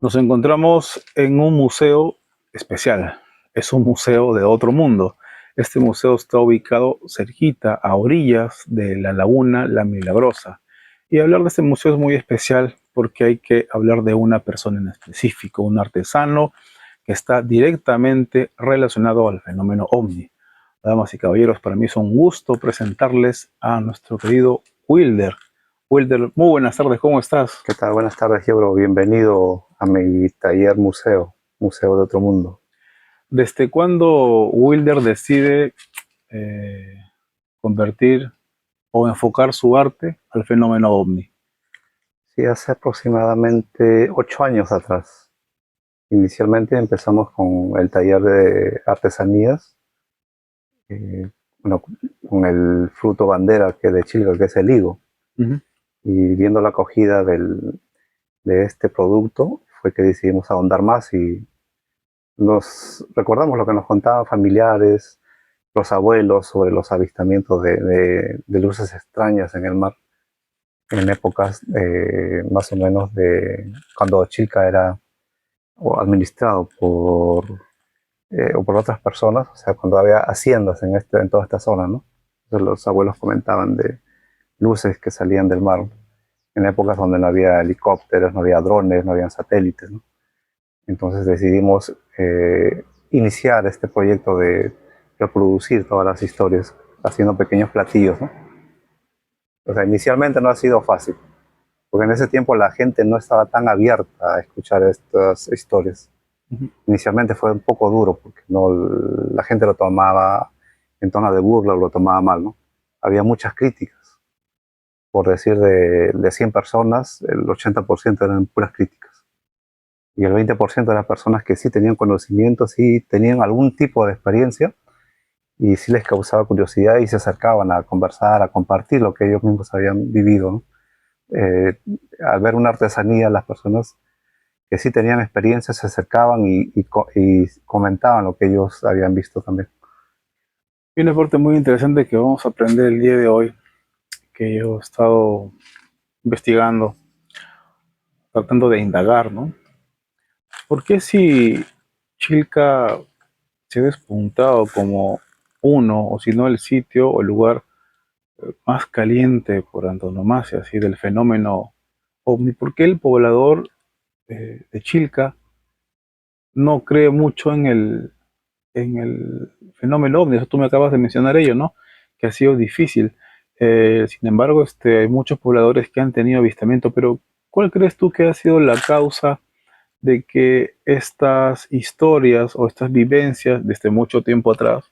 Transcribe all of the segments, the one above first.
Nos encontramos en un museo especial. Es un museo de otro mundo. Este museo está ubicado cerquita, a orillas de la laguna La Milagrosa. Y hablar de este museo es muy especial porque hay que hablar de una persona en específico, un artesano que está directamente relacionado al fenómeno OVNI. Damas y caballeros, para mí es un gusto presentarles a nuestro querido Wilder. Wilder, muy buenas tardes, ¿cómo estás? ¿Qué tal? Buenas tardes, Giebro. Bienvenido a mi taller museo, Museo de Otro Mundo. ¿Desde cuándo Wilder decide eh, convertir o enfocar su arte al fenómeno ovni? Sí, hace aproximadamente 8 años atrás. Inicialmente empezamos con el taller de artesanías, eh, bueno, con el fruto bandera que de Chile, que es el higo. Ujú. Y viendo la acogida de este producto, fue que decidimos ahondar más y nos recordamos lo que nos contaban familiares, los abuelos sobre los avistamientos de luces extrañas en el mar en épocas más o menos de cuando Chilca era administrado o por otras personas, o sea, cuando había haciendas en toda esta zona, ¿no? Entonces los abuelos comentaban de luces que salían del mar en épocas donde no había helicópteros, no había drones, no había satélites, ¿no? Entonces decidimos iniciar este proyecto de reproducir todas las historias haciendo pequeños platillos, ¿no? O sea, inicialmente no ha sido fácil, porque en ese tiempo la gente no estaba tan abierta a escuchar estas historias. Ujú. Inicialmente fue un poco duro, porque no, la gente lo tomaba en tono de burla o lo tomaba mal, ¿no? Había muchas críticas. Por decir, de 100 personas, el 80% eran puras críticas. Y el 20% eran personas que sí tenían conocimiento, sí tenían algún tipo de experiencia, y sí les causaba curiosidad y se acercaban a conversar, a compartir lo que ellos mismos habían vivido, ¿no? Al ver una artesanía, las personas que sí tenían experiencia se acercaban y comentaban lo que ellos habían visto también. Y una parte muy interesante que vamos a aprender el día de hoy, que yo he estado investigando, tratando de indagar, ¿no? ¿Por qué si Chilca se ha despuntado como uno, o si no el sitio o el lugar más caliente por antonomasia, así del fenómeno ovni, por qué el poblador de Chilca no cree mucho en el fenómeno ovni? Eso tú me acabas de mencionar ello, ¿no? Que ha sido difícil. Sin embargo, hay muchos pobladores que han tenido avistamiento, pero ¿cuál crees tú que ha sido la causa de que estas historias o estas vivencias desde mucho tiempo atrás,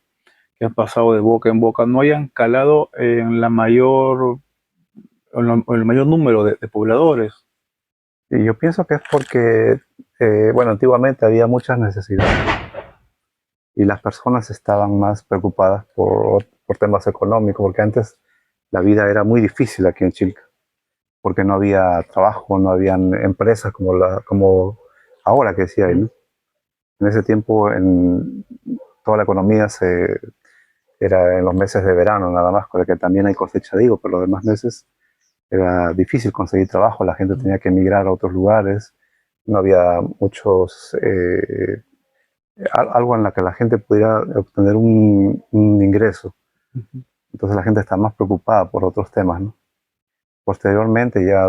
que han pasado de boca en boca, no hayan calado en la mayor, en el mayor número de pobladores? Y yo pienso que es porque, bueno, antiguamente había muchas necesidades y las personas estaban más preocupadas por temas económicos, porque antes la vida era muy difícil aquí en Chile, porque no había trabajo, no habían empresas como ahora que sí hay, ¿no? En ese tiempo toda la economía era en los meses de verano nada más, porque también hay cosecha de higo, pero los demás meses era difícil conseguir trabajo, la gente tenía que emigrar a otros lugares, no había algo en la que la gente pudiera obtener un ingreso. Entonces la gente está más preocupada por otros temas, ¿no? Posteriormente ya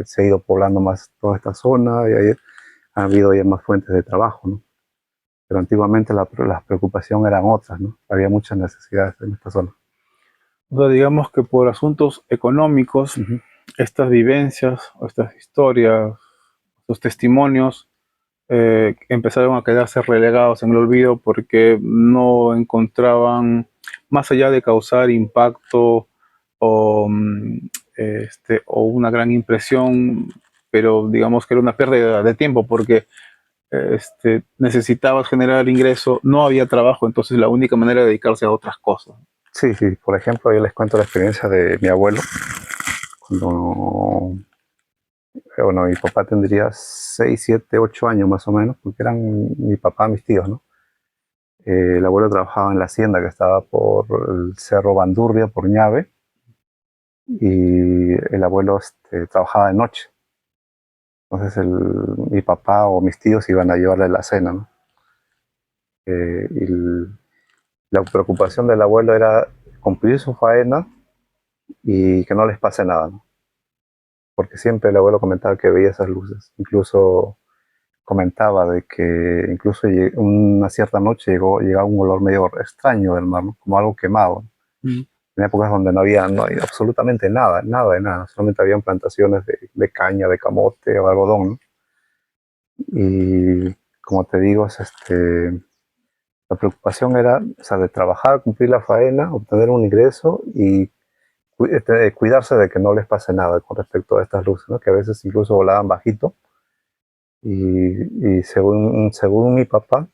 se ha ido poblando más toda esta zona y ahí ha habido ya más fuentes de trabajo, ¿no? Pero antiguamente las preocupaciones eran otras, ¿no? Había muchas necesidades en esta zona. O sea, digamos que por asuntos económicos, Uh -huh. estas vivencias o estas historias, estos testimonios, empezaron a quedarse relegados en el olvido porque no encontraban, más allá de causar impacto o, o una gran impresión, pero digamos que era una pérdida de tiempo porque necesitabas generar ingreso, no había trabajo, entonces la única manera de dedicarse a otras cosas. Sí, sí, por ejemplo, yo les cuento la experiencia de mi abuelo, cuando, bueno, mi papá tendría 6, 7, 8 años más o menos, porque eran mi papá, mis tíos, ¿no? El abuelo trabajaba en la hacienda que estaba por el Cerro Bandurria, por Ñave, y el abuelo trabajaba de noche. Entonces mi papá o mis tíos iban a llevarle la cena, ¿no? La preocupación del abuelo era cumplir su faena y que no les pase nada, ¿no? Porque siempre el abuelo comentaba que veía esas luces. Incluso comentaba de que incluso una cierta noche llegaba un olor medio extraño del mar, ¿no? Como algo quemado. Mm. En épocas donde no había absolutamente nada, nada de nada. Solamente habían plantaciones de caña, de camote o algodón, ¿no? Y como te digo, la preocupación era, o sea, de trabajar, cumplir la faena, obtener un ingreso y cuidarse de que no les pase nada con respecto a estas luces, ¿no? Que a veces incluso volaban bajito. Y según mi papá,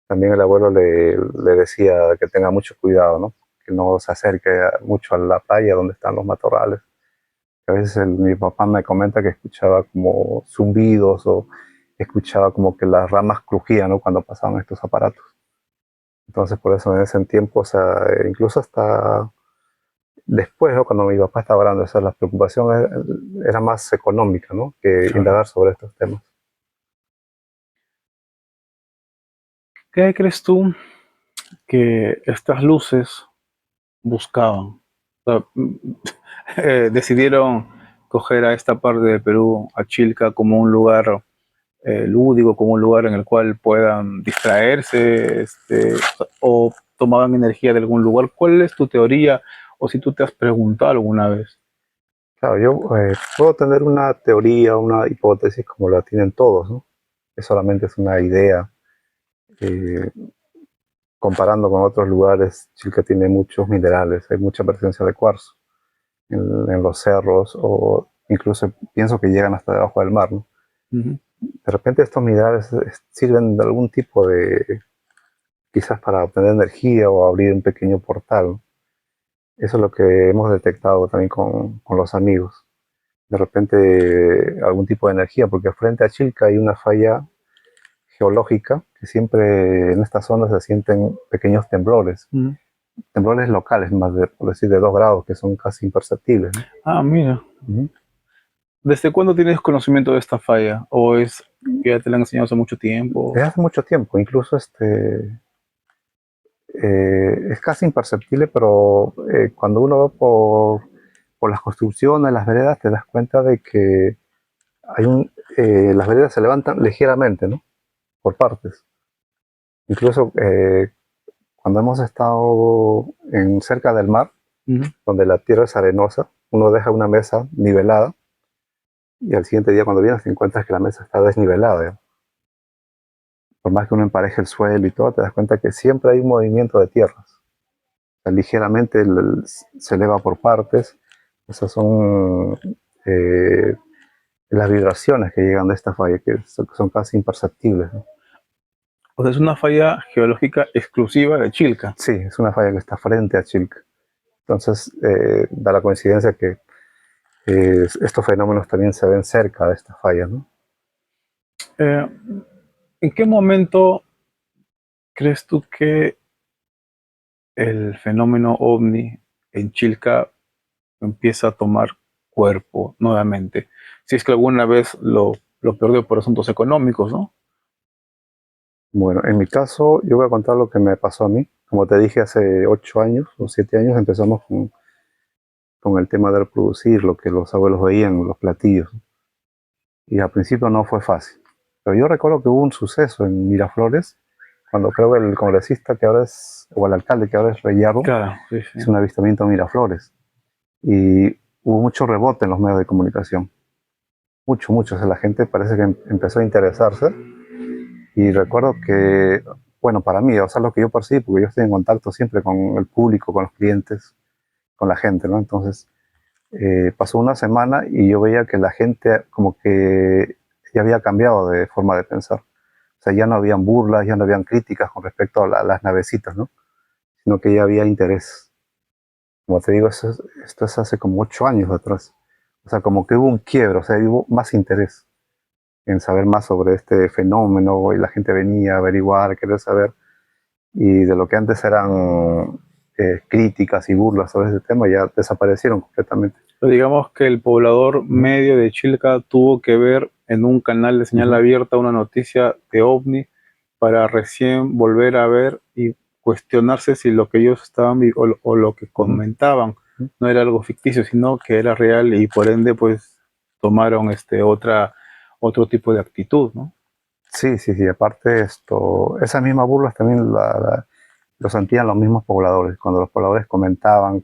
también el abuelo le decía que tenga mucho cuidado, ¿no? Que no se acerque mucho a la playa donde están los matorrales. A veces mi papá me comenta que escuchaba como zumbidos o escuchaba como que las ramas crujían, ¿no? Cuando pasaban estos aparatos. Entonces, por eso en ese tiempo, o sea, incluso hasta después, ¿no? Cuando mi papá estaba hablando, o sea, la preocupación era más económica, ¿no? Que Claro. indagar sobre estos temas. ¿Qué crees tú que estas luces buscaban? O sea, decidieron coger a esta parte de Perú, a Chilca, como un lugar lúdico, como un lugar en el cual puedan distraerse, o tomaban energía de algún lugar. ¿Cuál es tu teoría? O si tú te has preguntado alguna vez. Claro, yo puedo tener una teoría, una hipótesis como la tienen todos, ¿no? Que solamente es una idea. eh, Comparando con otros lugares, Chilca tiene muchos minerales, hay mucha presencia de cuarzo en los cerros o incluso pienso que llegan hasta debajo del mar, ¿no? Ujú. De repente estos minerales sirven de algún tipo de, quizás para obtener energía o abrir un pequeño portal, ¿no? Eso es lo que hemos detectado también con los amigos. De repente algún tipo de energía, porque frente a Chilca hay una falla geológica que siempre en esta zona se sienten pequeños Ujú. temblores locales, más de, por decir, de 2 grados, que son casi imperceptibles, ¿no? Ah, mira. Ujú. ¿Desde cuándo tienes conocimiento de esta falla? ¿O es que ya te la han enseñado hace mucho tiempo? Desde hace mucho tiempo, incluso es casi imperceptible, pero cuando uno va por las construcciones, las veredas, te das cuenta de que las veredas se levantan ligeramente, ¿no? Por partes. Incluso cuando hemos estado cerca del mar, Ujú. donde la tierra es arenosa, uno deja una mesa nivelada y al siguiente día cuando vienes te encuentras que la mesa está desnivelada, ¿ya? Por más que uno empareje el suelo y todo, te das cuenta que siempre hay un movimiento de tierras. O sea, ligeramente se eleva por partes. Esas son eh, las vibraciones que llegan de esta falla, que son casi imperceptibles, ¿no? O sea, es una falla geológica exclusiva de Chilca. Sí, es una falla que está frente a Chilca. Entonces, da la coincidencia que estos fenómenos también se ven cerca de esta falla, ¿no? Eh, ¿En qué momento crees tú que el fenómeno ovni en Chilca empieza a tomar cuerpo nuevamente? Si es que alguna vez lo perdió por asuntos económicos, ¿no? Bueno, en mi caso, yo voy a contar lo que me pasó a mí. Como te dije, hace 8 años o 7 años empezamos con el tema de reproducir lo que los abuelos veían, los platillos. Y al principio no fue fácil. Pero yo recuerdo que hubo un suceso en Miraflores, cuando creo que el congresista que ahora es, o el alcalde que ahora es Reyardo, Claro, sí, sí. hizo un avistamiento en Miraflores. Y hubo mucho rebote en los medios de comunicación. Mucho, mucho. O sea, la gente parece que empezó a interesarse. Y recuerdo que, bueno, para mí, o sea, lo que yo percibí, porque yo estoy en contacto siempre con el público, con los clientes, con la gente, ¿no? Entonces, pasó una semana y yo veía que la gente como que ya había cambiado de forma de pensar. O sea, ya no habían burlas, ya no habían críticas con respecto a las navecitas, ¿no? Sino que ya había interés. Como te digo, esto es hace como 8 años atrás. O sea, como que hubo un quiebre, o sea, hubo más interés en saber más sobre este fenómeno y la gente venía a averiguar, a querer saber. Y de lo que antes eran críticas y burlas sobre ese tema, ya desaparecieron completamente. Pero digamos que el poblador medio de Chilca tuvo que ver en un canal de señal Ujú, abierta una noticia de OVNI para recién volver a ver y cuestionarse si lo que ellos estaban o lo que ujú, comentaban ujú. no era algo ficticio, sino que era real y por ende pues tomaron otro tipo de actitud, ¿no? Sí, sí, sí. Aparte esas mismas burlas también lo sentían los mismos pobladores. Cuando los pobladores contaban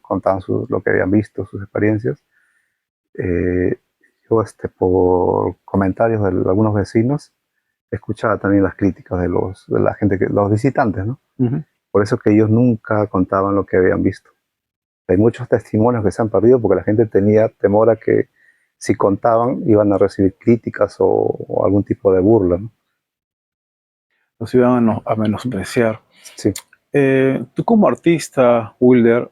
lo que habían visto, sus experiencias, eh, yo por comentarios de algunos vecinos escuchaba también las críticas de la gente, los visitantes, ¿no? Ujú. Por eso que ellos nunca contaban lo que habían visto. Hay muchos testimonios que se han perdido porque la gente tenía temor a que si contaban iban a recibir críticas o algún tipo de burla, ¿no? Los iban a menospreciar. Sí. Tú como artista, Wilder,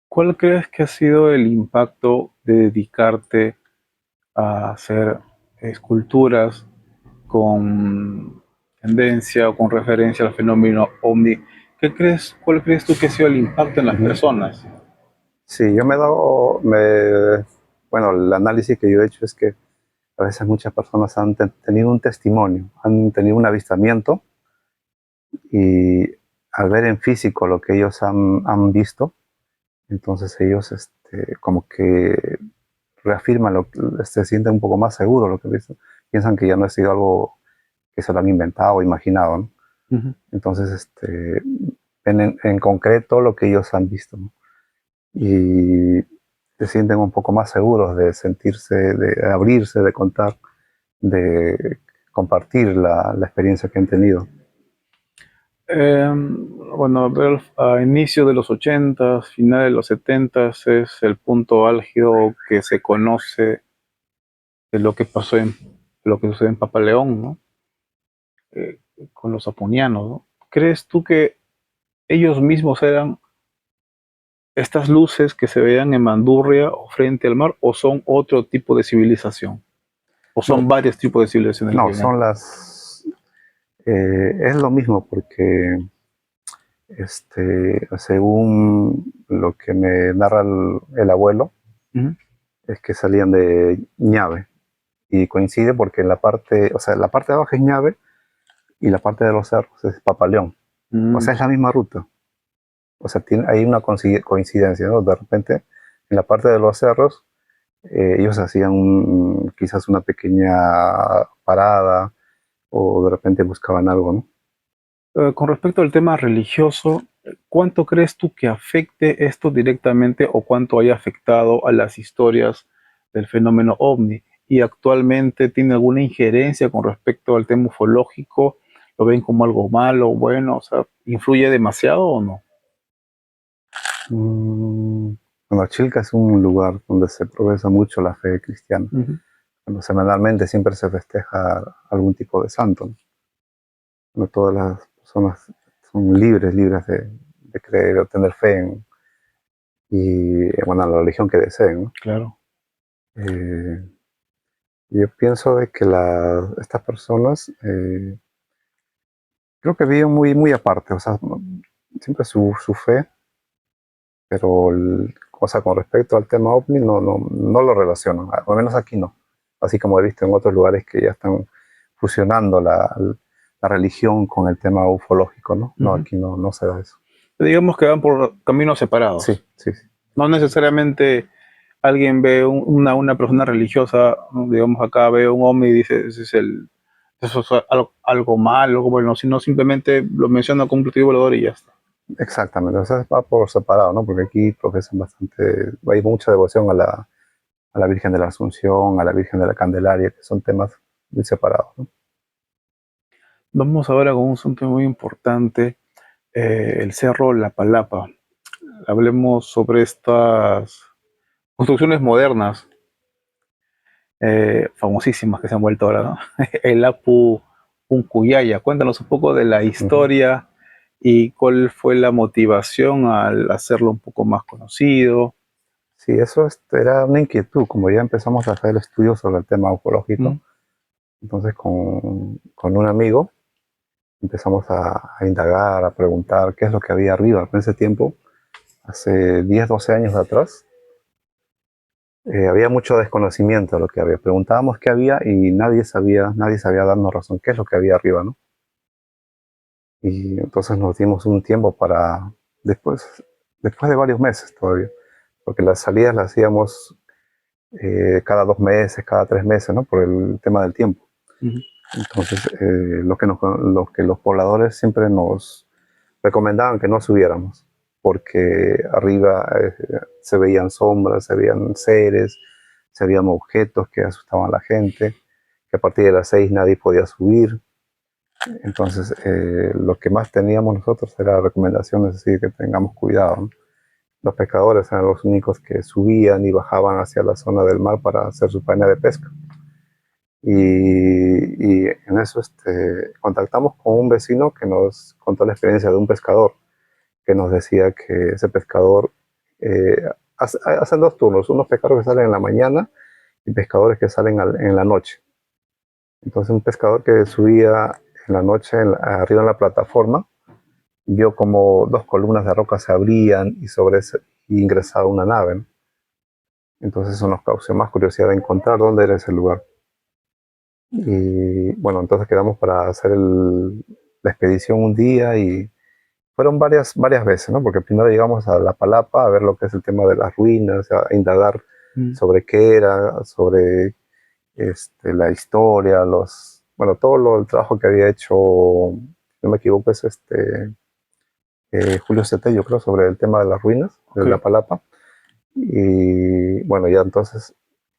¿cuál crees que ha sido el impacto de dedicarte a hacer esculturas con tendencia o con referencia al fenómeno OVNI? ¿Cuál crees tú que ha sido el impacto en las Ujú. personas? Sí, yo me he dado, bueno, el análisis que yo he hecho es que a veces muchas personas han tenido un testimonio, han tenido un avistamiento y al ver en físico lo que ellos han visto, entonces ellos como que reafirman, se sienten un poco más seguros lo que han visto, piensan que ya no ha sido algo que se lo han inventado o imaginado, ¿no? Ujú. Entonces ven en concreto lo que ellos han visto, ¿no? Y se sienten un poco más seguros de sentirse, de abrirse, de contar, de compartir la experiencia que han tenido. Bueno, a inicio de los 80, finales de los 70 es el punto álgido que se conoce de lo que pasó lo que sucede en Papaleón, ¿no? Eh, con los apunianos, ¿no? ¿Crees tú que ellos mismos eran estas luces que se veían en Mandurria o frente al mar, o son otro tipo de civilización? ¿O No, son varios tipos de civilizaciones las no, que vienen? es lo mismo porque según lo que me narra el abuelo, Ujú. es que salían de Ñave y coincide porque en la parte, o sea, la parte de abajo es Ñave y la parte de los cerros es Papaleón. O sea, es la misma ruta. O sea, hay una coincidencia, ¿no? De repente, en la parte de los cerros, ellos hacían quizás una pequeña parada o de repente buscaban algo, ¿no? Con respecto al tema religioso, ¿cuánto crees tú que afecte esto directamente o cuánto haya afectado a las historias del fenómeno OVNI? ¿Y actualmente tiene alguna injerencia con respecto al tema ufológico? ¿Lo ven como algo malo, bueno? O sea, ¿influye demasiado o no? Mm, bueno, Chilca es un lugar donde se progresa mucho la fe cristiana. Ujú. Bueno, semanalmente siempre se festeja algún tipo de santo, ¿no? No todas las personas son libres de creer o tener fe y, bueno, la religión que deseen, ¿no? Claro. Eh, yo pienso de que estas personas creo que viven muy, muy aparte, o sea, siempre su fe, pero o sea, con respecto al tema OVNI no lo relacionan, al menos aquí no. Así como he visto en otros lugares que ya están fusionando la religión con el tema ufológico, ¿no? No, Ujú. aquí no se da eso. Digamos que van por caminos Sí, separados. sí, sí. No necesariamente alguien ve una persona religiosa, digamos acá ve un hombre y dice, eso es algo malo, algo bueno, sino simplemente lo menciona como un platillo volador y ya está. Exactamente, o sea, va por separado, ¿no? Porque aquí profesan bastante, hay mucha devoción a la Virgen de la Asunción, a la Virgen de la Candelaria, que son temas muy separados, ¿no? Vamos ahora con un asunto muy importante, el Cerro La Palapa. Hablemos sobre estas construcciones modernas, famosísimas que se han vuelto ahora, ¿no? El Apu Puncuyaya. Cuéntanos un poco de la Ujú. historia y cuál fue la motivación al hacerlo un poco más conocido. Sí, eso era una inquietud, como ya empezamos a hacer estudios sobre el tema ufológico, Mm. entonces con un amigo empezamos a indagar, a preguntar qué es lo que había arriba. En ese tiempo, hace 10 12 años atrás, Había mucho desconocimiento de lo que había. Preguntábamos qué había y nadie sabía darnos razón, qué es lo que había arriba, ¿no? Y entonces nos dimos un tiempo para, después, después de varios meses todavía, porque las salidas las hacíamos cada 2 meses, cada 3 meses, ¿no? Por el tema del tiempo. Ujú. Entonces, lo que los pobladores siempre nos recomendaban que no subiéramos, porque arriba se veían sombras, se veían seres, se veían objetos que asustaban a la gente, que a partir de las 6 nadie podía subir. Entonces, lo que más teníamos nosotros era recomendaciones así que tengamos cuidado, ¿no? Los pescadores eran los únicos que subían y bajaban hacia la zona del mar para hacer su faena de pesca. Y en eso contactamos con un vecino que nos contó la experiencia de un pescador que nos decía que ese pescador hacen dos turnos, unos pescadores que salen en la mañana y pescadores que salen en la noche. Entonces un pescador que subía en la noche arriba en la plataforma vio como dos columnas de roca se abrían y sobre ese y ingresaba una nave, ¿no? Entonces eso nos causó más curiosidad de encontrar dónde era ese lugar. Y bueno, entonces quedamos para hacer la expedición un día y fueron varias veces, ¿no? Porque primero llegamos a La Palapa a ver lo que es el tema de las ruinas, a indagar Mm. sobre qué era, sobre la historia, bueno, el trabajo que había hecho, si no me equivoco, es Julio Cetello, creo, sobre el tema de las ruinas de La Ok. Palapa. Y bueno, ya entonces,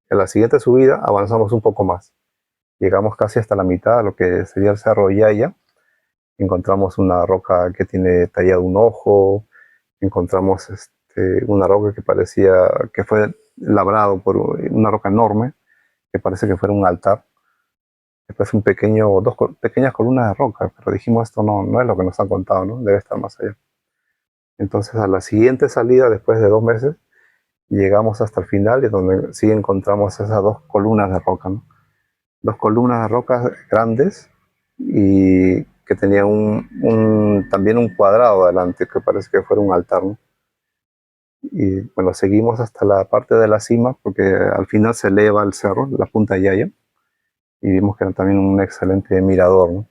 en la siguiente subida avanzamos un poco más. Llegamos casi hasta la mitad de lo que sería el Cerro Yaya. Encontramos una roca que tiene tallado un ojo, encontramos una roca que parecía que fue labrado por una roca enorme, que parece que fuera un altar. Después pequeñas columnas de roca, pero dijimos esto no es lo que nos han contado, ¿no? Debe estar más allá. Entonces a la siguiente salida, después de 2 meses, llegamos hasta el final y donde sí encontramos esas dos columnas de roca, ¿no? Dos columnas de rocas grandes y que tenían también un cuadrado adelante que parece que fuera un altar, ¿no? Y bueno, seguimos hasta la parte de la cima porque al final se eleva el cerro, la punta de Yaya, y vimos que era también un excelente mirador, ¿no?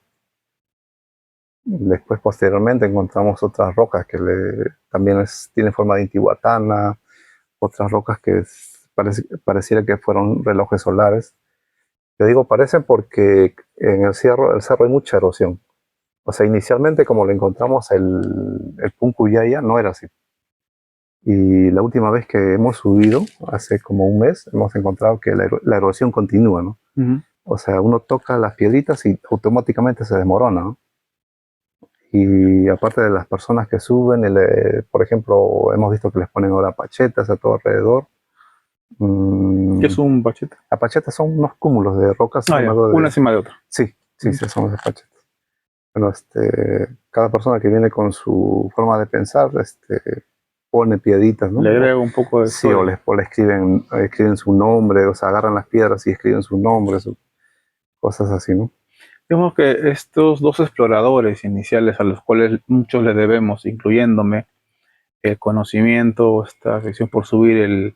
Después, posteriormente, encontramos otras rocas que también tienen forma de intihuatana, otras rocas que pareciera que fueron relojes solares. Yo digo parecen porque en el cerro hay mucha erosión. O sea, inicialmente como lo encontramos el Puncuyaya no era así. Y la última vez que hemos subido, hace como un mes, hemos encontrado que la erosión continúa, ¿no? Ujú. O sea, uno toca las piedritas y automáticamente se desmorona, ¿no? Y aparte de las personas que suben, por ejemplo, hemos visto que les ponen ahora pachetas a todo alrededor. ¿Qué es un bachete? Las pachetas son unos cúmulos de rocas Ah, ya, una de... encima de otra. Sí, sí, Ujú. sí, son las pachetas. Bueno, cada persona que viene con su forma de pensar, pone piedritas, ¿no? Le agrego un poco de Sí, historia. o le escriben su nombre, o sea, agarran las piedras y escriben su nombre, cosas así, ¿no? Digamos que estos dos exploradores iniciales a los cuales muchos le debemos, incluyéndome, el conocimiento, esta afición por subir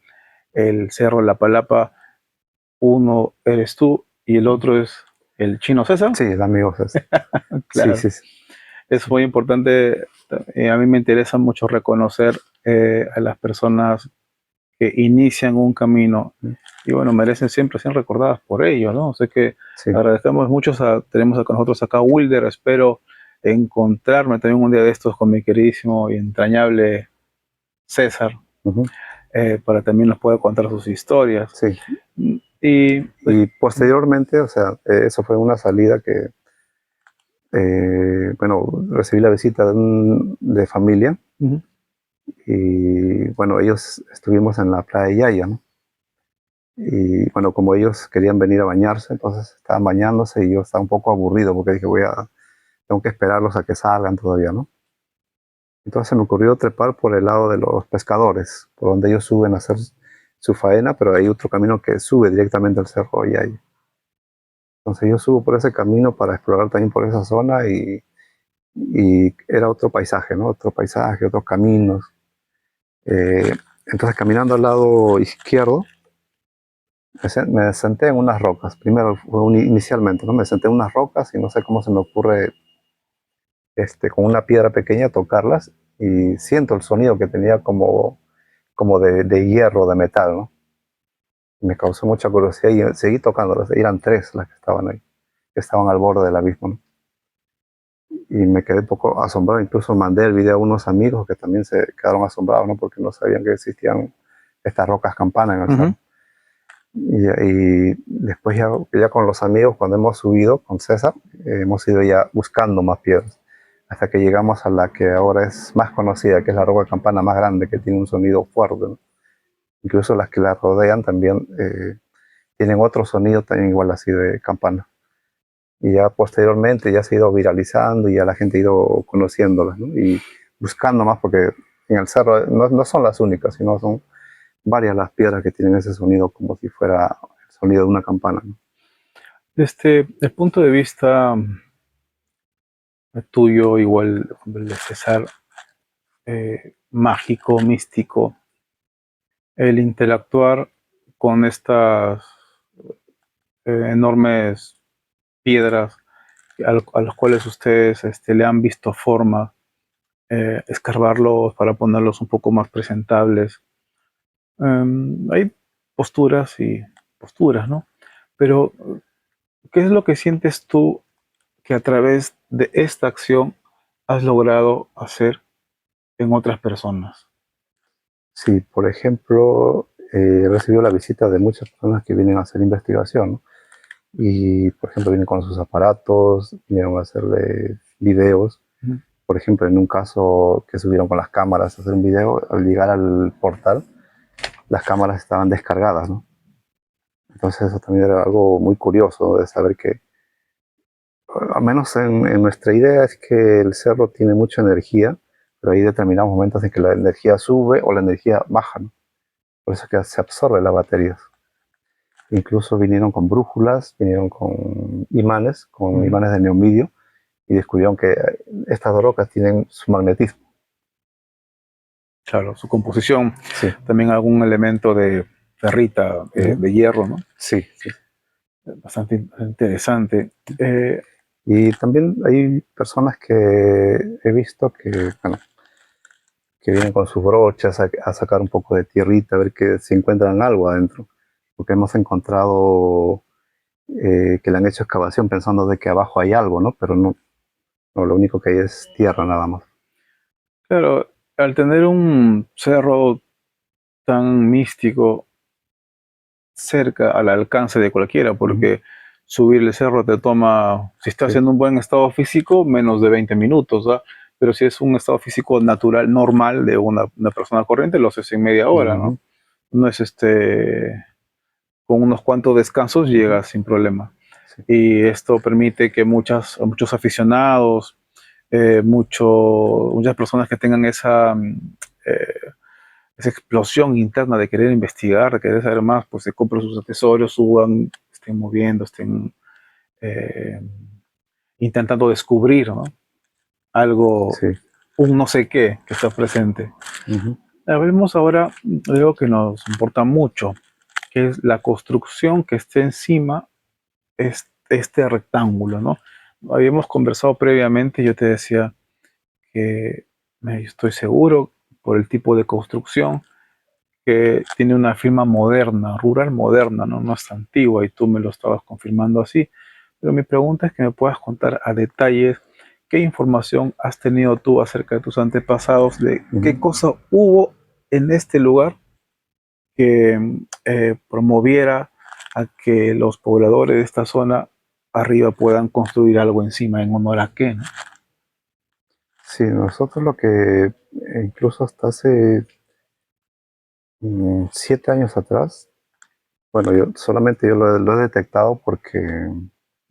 el cerro La Palapa, uno eres tú y el otro es el chino César. Sí, el amigo César. Sí, Claro, sí, sí. es muy importante. A mí me interesa mucho reconocer a las personas que inician un camino y bueno, merecen siempre ser recordadas por ello, ¿no? Sé que Sí. agradecemos mucho, tenemos con nosotros acá a Wilder, espero encontrarme también un día de estos con mi queridísimo y entrañable César, Ujú, para también nos pueda contar sus historias. sí. Y pues, Y posteriormente, o sea, eso fue una salida que, bueno, recibí la visita de familia ujú, y, bueno, ellos estuvimos en la playa de Yaya, ¿no? Y, bueno, como ellos querían venir a bañarse, entonces estaban bañándose y yo estaba un poco aburrido porque dije, tengo que esperarlos a que salgan todavía, ¿no? Entonces se me ocurrió trepar por el lado de los pescadores, por donde ellos suben a hacer su faena, pero hay otro camino que sube directamente al cerro Yaya. Entonces yo subo por ese camino para explorar también por esa zona y era otro paisaje, ¿no? Otro paisaje, otros caminos. Eh, entonces caminando al lado izquierdo Me senté en unas rocas, primero fue inicialmente, ¿no? Me senté en unas rocas y no sé cómo se me ocurre con una piedra pequeña tocarlas y siento el sonido que tenía como de hierro, de metal, ¿no? Me causó mucha curiosidad y seguí tocándolas. Eran tres las que estaban ahí, que estaban al borde del abismo, ¿no? Y me quedé un poco asombrado. Incluso mandé el video a unos amigos que también se quedaron asombrados, ¿no? Porque no sabían que existían estas rocas campana en el Ujú. cerro. Y después ya con los amigos, cuando hemos subido con César, hemos ido ya buscando más piedras, hasta que llegamos a la que ahora es más conocida, que es la roca campana más grande, que tiene un sonido fuerte, ¿no? Incluso las que la rodean también tienen otro sonido también igual así de campana. Y ya posteriormente ya se ha ido viralizando y ya la gente ha ido conociéndolas, ¿no? Y buscando más, porque en el cerro no son las únicas, sino son varias las piedras que tienen ese sonido como si fuera el sonido de una campana, ¿no? Desde el punto de vista tuyo, igual el de César, mágico, místico, el interactuar con estas enormes piedras a los cuales ustedes le han visto forma, escarbarlos para ponerlos un poco más presentables. Hay posturas y posturas, ¿no? Pero, ¿qué es lo que sientes tú que a través de esta acción has logrado hacer en otras personas? Sí, por ejemplo, he recibido la visita de muchas personas que vienen a hacer investigación, ¿no? Y, por ejemplo, vienen con sus aparatos, vinieron a hacerle videos. Ujú. Por ejemplo, en un caso que subieron con las cámaras a hacer un video, al llegar al portal, las cámaras estaban descargadas, ¿no? Entonces eso también era algo muy curioso de saber que, al menos en nuestra idea, es que el cerro tiene mucha energía, pero hay determinados momentos en que la energía sube o la energía baja, ¿no? Por eso es que se absorbe las baterías. Incluso vinieron con brújulas, vinieron con Ujú. imanes de neomidio, y descubrieron que estas dos rocas tienen su magnetismo. Claro, su composición, Sí, también algún elemento de ferrita, ujú, de hierro, ¿no? sí, sí. Bastante interesante. Y también hay personas que he visto que, bueno, que vienen con sus brochas a sacar un poco de tierrita, a ver que si encuentran algo adentro. Porque hemos encontrado que le han hecho excavación pensando de que abajo hay algo, ¿no? Pero no, no, lo único que hay es tierra nada más. Claro, al tener un cerro tan místico cerca al alcance de cualquiera, Ujú, porque subir el cerro te toma, si estás sí, en un buen estado físico, menos de 20 minutos, ¿ah? Pero si es un estado físico natural, normal, de una persona corriente, lo haces en media hora, ¿no? ujú, No es con unos cuantos descansos ujú, llegas sin problema. sí, Y esto permite que muchos aficionados, muchas personas que tengan eh, esa explosión interna de querer investigar, de querer saber más, pues se compren sus accesorios, suban, estén moviendo, estén eh, intentando descubrir, ¿no? Algo, sí, un no sé qué que está presente. ujú, Hablemos ahora de algo que nos importa mucho, que es la construcción que esté encima es este rectángulo, ¿no? Habíamos conversado previamente, yo te decía que estoy seguro por el tipo de construcción que tiene una firma moderna, rural moderna, ¿no? No es antigua y tú me lo estabas confirmando así. Pero mi pregunta es que me puedas contar a detalles qué información has tenido tú acerca de tus antepasados, de qué ujú. cosa hubo en este lugar que promoviera a que los pobladores de esta zona arriba puedan construir algo encima en honor a qué, ¿no? Sí, nosotros lo que incluso hasta hace 7 años atrás, bueno, yo lo he detectado porque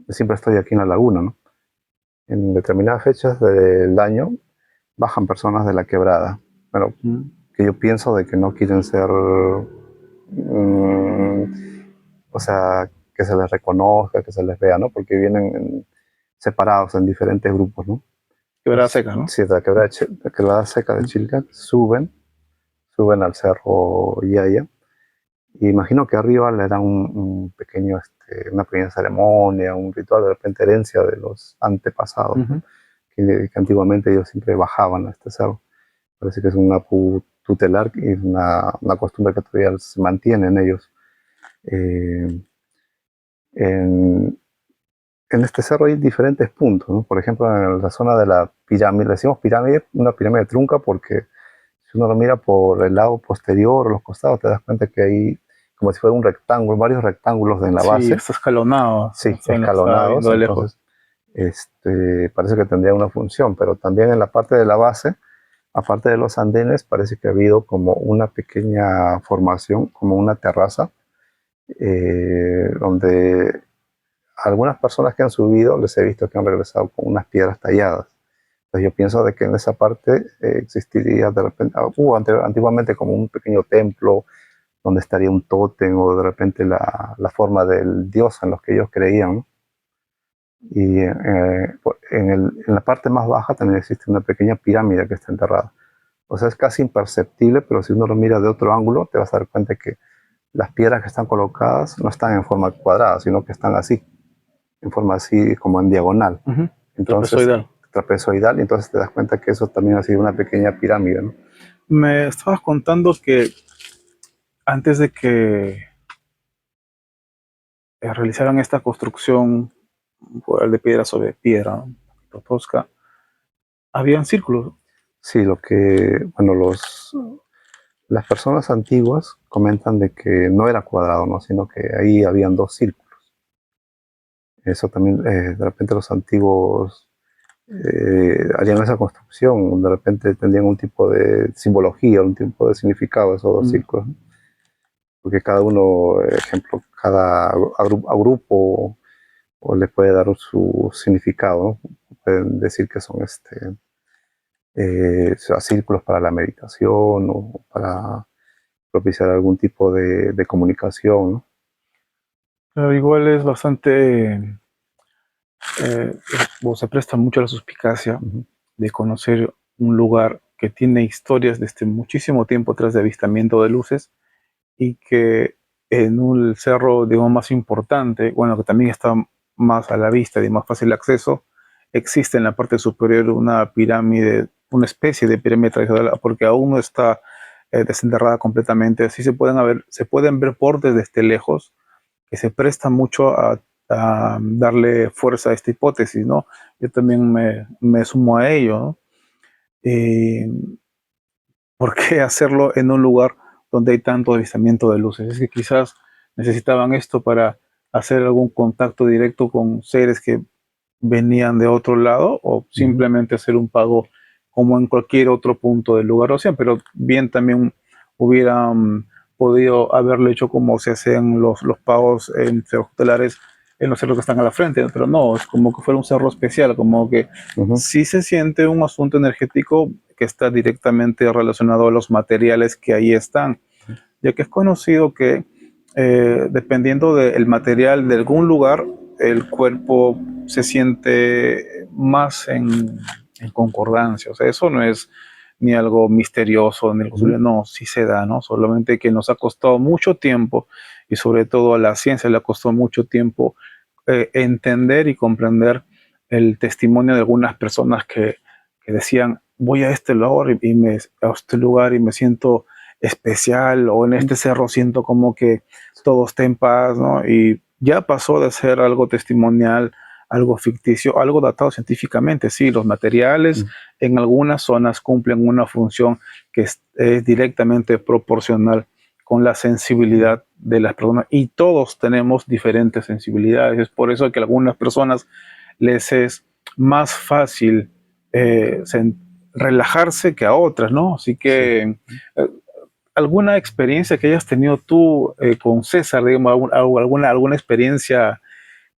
siempre estoy aquí en la laguna, ¿no? En determinadas fechas del año bajan personas de la quebrada, bueno, Mm. que yo pienso de que no quieren ser, o sea, que se les reconozca, que se les vea, ¿no? Porque vienen separados en diferentes grupos, ¿no? Quebrada Entonces, seca, ¿no? si la la quebrada seca de Mm. Chilca suben al cerro Yaya Y imagino que arriba le dan un pequeño, una pequeña ceremonia, un ritual, de repente herencia de los antepasados, ¿no? Ujú. Que antiguamente ellos siempre bajaban a este cerro. Parece que es una tutelar y es una costumbre que todavía se mantiene en ellos. Eh, en, en este cerro hay diferentes puntos, ¿no? Por ejemplo, en la zona de la pirámide, le decimos pirámide, una pirámide trunca porque si uno lo mira por el lado posterior o los costados, te das cuenta que hay como si fuera un rectángulo, varios rectángulos en la Sí, base, está escalonado. sí, Eso lo estaba escalonados, viendo de lejos. entonces parece que tendría una función, pero también en la parte de la base, aparte de los andenes, parece que ha habido como una pequeña formación, como una terraza, donde algunas personas que han subido les he visto que han regresado con unas piedras talladas. Entonces yo pienso de que en esa parte existiría de repente, antiguamente como un pequeñño templo donde estaría un tótem o de repente la forma del dios en los que ellos creían, ¿no? Y en la parte más baja también existe una pequeña pirámide que está enterrada. O sea, es casi imperceptible, pero si uno lo mira de otro ángulo, te vas a dar cuenta que las piedras que están colocadas no están en forma cuadrada, sino que están así, en forma así como en diagonal. Ujú. Entonces, Trapezoidal. trapezoidal, y entonces te das cuenta que eso también ha sido una pequeña pirámide, ¿no? Me estabas contando que antes de que realizaran esta construcción de piedra sobre piedra, ¿no? Un poquito tosca, habían círculos. Sí, bueno, las personas antiguas comentan de que no era cuadrado, ¿no? Sino que ahí habían dos círculos. Eso también, de repente los antiguos harían esa construcción, de repente tendrían un tipo de simbología, un tipo de significado esos dos Mm. círculos, ¿no? Porque cada uno, ejemplo, cada grupo o le puede dar su significado, ¿no? Pueden decir que son círculos para la meditación o para propiciar algún tipo de comunicación, ¿no? Pero igual es bastante, o se presta mucho a la suspicacia Ujú. de conocer un lugar que tiene historias desde muchísimo tiempo atrás de avistamiento de luces y que en un cerro, digamos, más importante, bueno, que también está más a la vista y de más fácil acceso, existe en la parte superior una pirámide, una especie de pirámide tradicional, porque aún no está desenterrada completamente. Así se pueden ver por desde lejos, que se presta mucho a darle fuerza a esta hipótesis, ¿no? Yo también me sumo a ello, ¿no? Eh, ¿Por qué hacerlo en un lugar donde hay tanto avistamiento de luces? Es que quizás necesitaban esto para hacer algún contacto directo con seres que venían de otro lado o Ujú. simplemente hacer un pago como en cualquier otro punto del lugar. O sea, pero bien también hubieran podido haberlo hecho como se hacen los pagos en cerros tutelares en los cerros que están a la frente, pero no, es como que fuera un cerro especial, como que Ujú. sí se siente un asunto energético que está directamente relacionado a los materiales que ahí están, ya que es conocido que dependiendo del material de algún lugar, el cuerpo se siente más en concordancia. O sea, eso no es ni algo misterioso, ni algo Ujú. posible, no, sí se da, ¿no? Solamente que nos ha costado mucho tiempo y sobre todo a la ciencia le ha costado mucho tiempo entender y comprender el testimonio de algunas personas que decían, voy a este lugar a este lugar y me siento especial, o en este cerro siento como que todo está en paz, ¿no? Y ya pasó de ser algo testimonial, algo ficticio, algo datado científicamente. Sí, los materiales Ujú. en algunas zonas cumplen una función que es directamente proporcional con la sensibilidad de las personas y todos tenemos diferentes sensibilidades. Es por eso que a algunas personas les es más fácil eh, relajarse que a otras, ¿no? Así Sí. que alguna experiencia que hayas tenido tú con César, digamos, alguna experiencia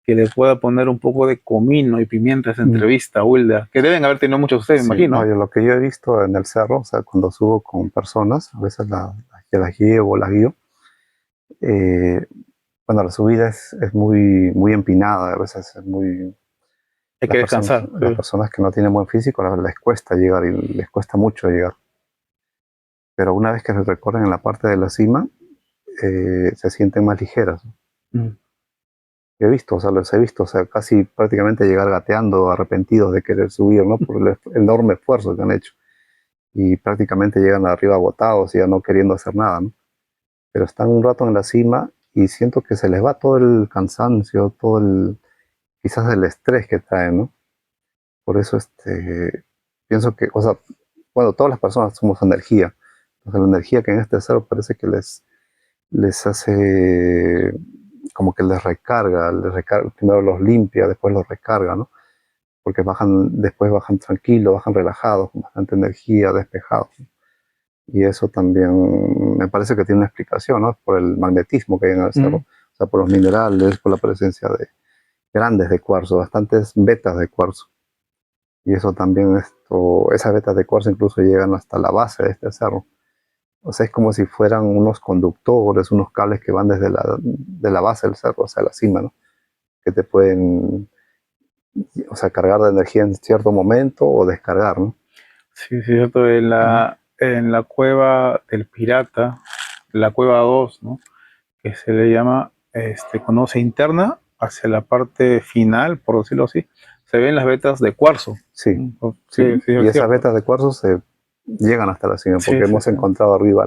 que le pueda poner un poco de comino y pimienta a esa Mm. entrevista, Wilda, que deben haber tenido muchos ustedes, me Sí, no, imagino. lo que yo he visto en el cerro, o sea, cuando subo con personas, a veces las llevo o las guío, eh, bueno, la subida es muy empinada, a veces es muy... Hay que descansar. Las personas que no tienen buen físico les cuesta llegar y les cuesta mucho llegar. Pero una vez que se recorren en la parte de la cima, se sienten más ligeras, ¿no? Mm. He visto, o sea, los he visto, o sea, casi prácticamente llegar gateando, arrepentidos de querer subir, ¿no? Por el enorme esfuerzo que han hecho. Y prácticamente llegan arriba agotados y ya no queriendo hacer nada, ¿no? Pero están un rato en la cima y siento que se les va todo el cansancio, todo el, quizás el estrés que traen, ¿no? Por eso pienso que, o sea, bueno, todas las personas somos energía. Entonces la energía que en este cerro parece que les hace como que les recarga, primero los limpia, después los recarga, ¿no? Porque después bajan tranquilos, bajan relajados, con bastante energía, despejados. Y eso también me parece que tiene una explicación, ¿no? Por el magnetismo que hay en el cerro, Mm. o sea, por los minerales, por la presencia de grandes de cuarzo, bastantes vetas de cuarzo. Y eso también, esas vetas de cuarzo incluso llegan hasta la base de este cerro. O sea, es como si fueran unos conductores, unos cables que van desde de la base del cerro hacia la cima, ¿no? Que te pueden, o sea, cargar de energía en cierto momento o descargar, ¿no? Sí, sí, cierto. En la cueva del Pirata, la cueva 2, ¿no? Que se le llama, cuando se interna hacia la parte final, por decirlo así, se ven las vetas de cuarzo. Sí, Mm. sí. Sí, sí, Y es esas cierto. vetas de cuarzo se llegan hasta la cima Sí, porque sí, hemos sí. encontrado arriba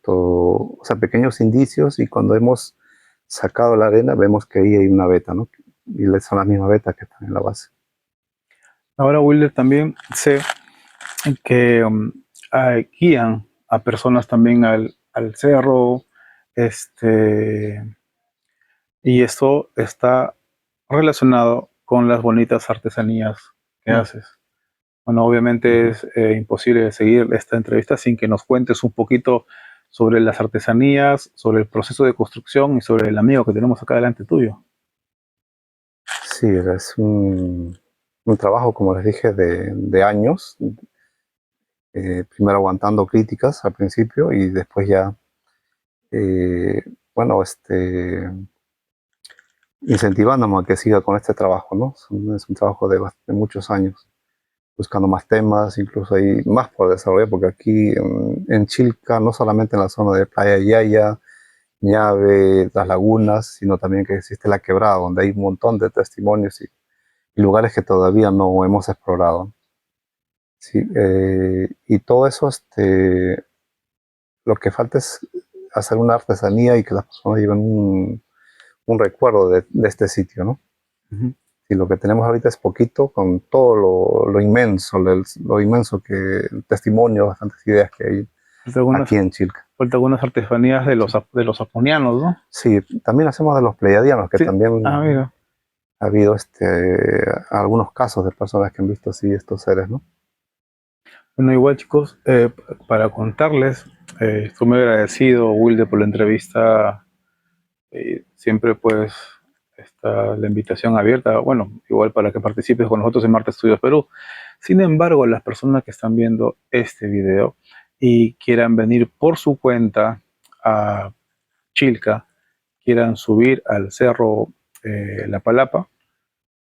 o sea, pequeños indicios y cuando hemos sacado la arena vemos que ahí hay una veta, ¿no? Y son las mismas vetas que están en la base. Ahora, Wilder, también sé que guían a personas también al cerro, este, y esto está relacionado con las bonitas artesanías que Mm. haces. Bueno, obviamente Ujú. es imposible seguir esta entrevista sin que nos cuentes un poquito sobre las artesanías, sobre el proceso de construcción y sobre el amigo que tenemos acá delante tuyo. Sí, es un trabajo, como les dije, de años, primero aguantando críticas al principio y después ya, eh, bueno, incentivándome a que siga con este trabajo, ¿no? Es un trabajo de muchos años, buscando más temas, incluso hay más por desarrollar, porque aquí en Chilca, no solamente en la zona de Playa Yaya, Ñave, las lagunas, sino también que existe la Quebrada, donde hay un montón de testimonios y lugares que todavía no hemos explorado. Sí, y todo eso, lo que falta es hacer una artesanía y que las personas lleven un recuerdo de este sitio, ¿no? Ujú. Y lo que tenemos ahorita es poquito con todo lo inmenso, lo inmenso que, testimonios, bastantes ideas que hay Falta algunas, aquí en Chilca. falta algunas artesanías Sí. de los aponianos, ¿no? Sí, también hacemos de los pleiadianos, que Sí. Ah, también mira. ha habido algunos casos de personas que han visto así estos seres, ¿no? Bueno, igual chicos, para contarles, estoy muy agradecido, Wilde, por la entrevista. Siempre pues está la invitación abierta, bueno, igual para que participes con nosotros en Marte Estudios Perú. Sin embargo, las personas que están viendo este video y quieran venir por su cuenta a Chilca, quieran subir al cerro La Palapa,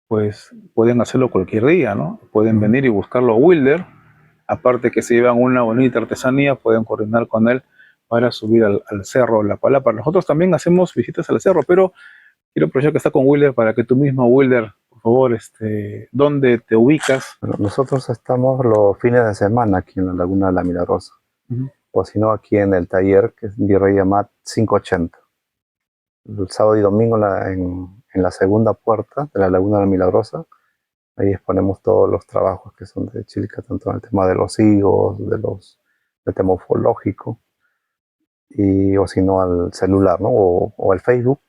pues pueden hacerlo cualquier día, ¿no? Pueden Ujú. venir y buscarlo a Wilder. Aparte que se llevan una bonita artesanía, pueden coordinar con él para subir al cerro La Palapa. Nosotros también hacemos visitas al cerro, pero quiero aprovechar que está con Wilder para que tú mismo, Wilder, por favor, ¿dónde te ubicas? Bueno, nosotros estamos los fines de semana aquí en la Laguna de la Milagrosa, Ujú. o si no, aquí en el taller, que es Virrey Amat 580. El sábado y domingo en la segunda puerta de la Laguna de la Milagrosa, ahí exponemos todos los trabajos que son de Chilca, tanto en el tema de los higos, del tema ufológico, y o si no al celular, ¿no? O al Facebook,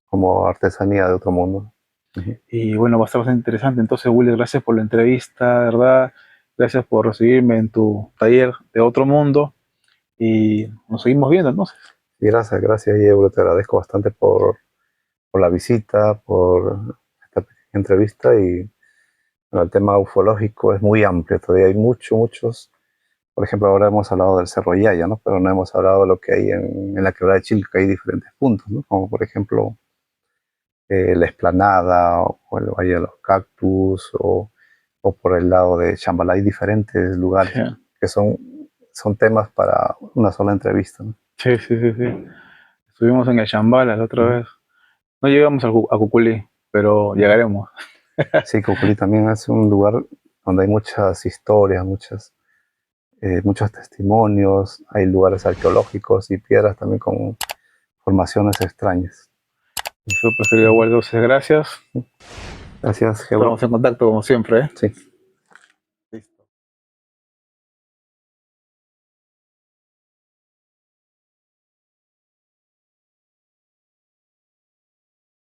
como artesanía de otro mundo. Ujú. Y bueno, va a estar bastante interesante. Entonces, Wilder, gracias por la entrevista, ¿verdad? Gracias por recibirme en tu taller de otro mundo y nos seguimos viendo entonces. Y gracias, Diego, te agradezco bastante por la visita, por esta pequeña entrevista y bueno, el tema ufológico es muy amplio, todavía hay muchos. Por ejemplo, ahora hemos hablado del Cerro Yaya, ¿no? Pero no hemos hablado de lo que hay en la Quebrada de Chilca, hay diferentes puntos, ¿no? Como por ejemplo la Explanada o el Valle de los Cactus o por el lado de Chambalá, hay diferentes lugares Sí. que son temas para una sola entrevista, ¿no? Sí, sí, sí, sí. Estuvimos en el Shambhala la otra vez. No llegamos a Cuculí, pero llegaremos. Sí, Coculi también es un lugar donde hay muchas historias, muchos testimonios, hay lugares arqueológicos y piedras también con formaciones extrañas. Súper, querido Waldo, gracias. Gracias, Gebro. Estamos en contacto como siempre, ¿eh? Sí.